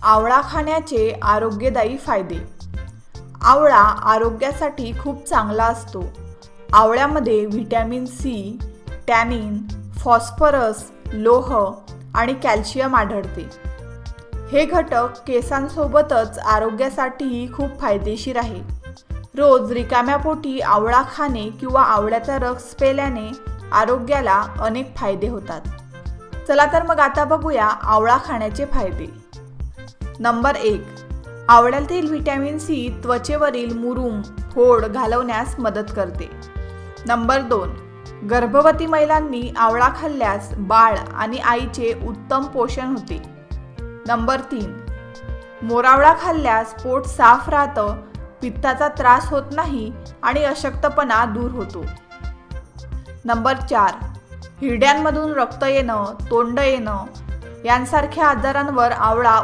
आवळा खाण्याचे आरोग्यदायी फायदे. आवळा आरोग्यासाठी खूप चांगला असतो. आवळ्यामध्ये व्हिटॅमिन सी, टॅनिन, फॉस्फरस, लोह आणि कॅल्शियम आढळते. हे घटक केसांसोबतच आरोग्यासाठीही खूप फायदेशीर आहे. रोज रिकाम्या पोटी आवळा खाणे किंवा आवळ्याचा रस प्यायल्याने आरोग्याला अनेक फायदे होतात. चला तर मग आता बघूया आवळा खाण्याचे फायदे. नंबर 1. आवळ्यातील व्हिटॅमिन सी त्वचेवरील मुरूम, फोड घालवण्यास मदत करते. नंबर 2. गर्भवती महिलांनी आवळा खाल्ल्यास बाळ आणि आईचे उत्तम पोषण होते. नंबर 3. मोरावळा खाल्ल्यास पोट साफ राहतं, पित्ताचा त्रास होत नाही आणि अशक्तपणा दूर होतो. नंबर 4. हिरड्यांमधून रक्त येणं, तोंड येणं यांसारख्या आजारांवर आवळा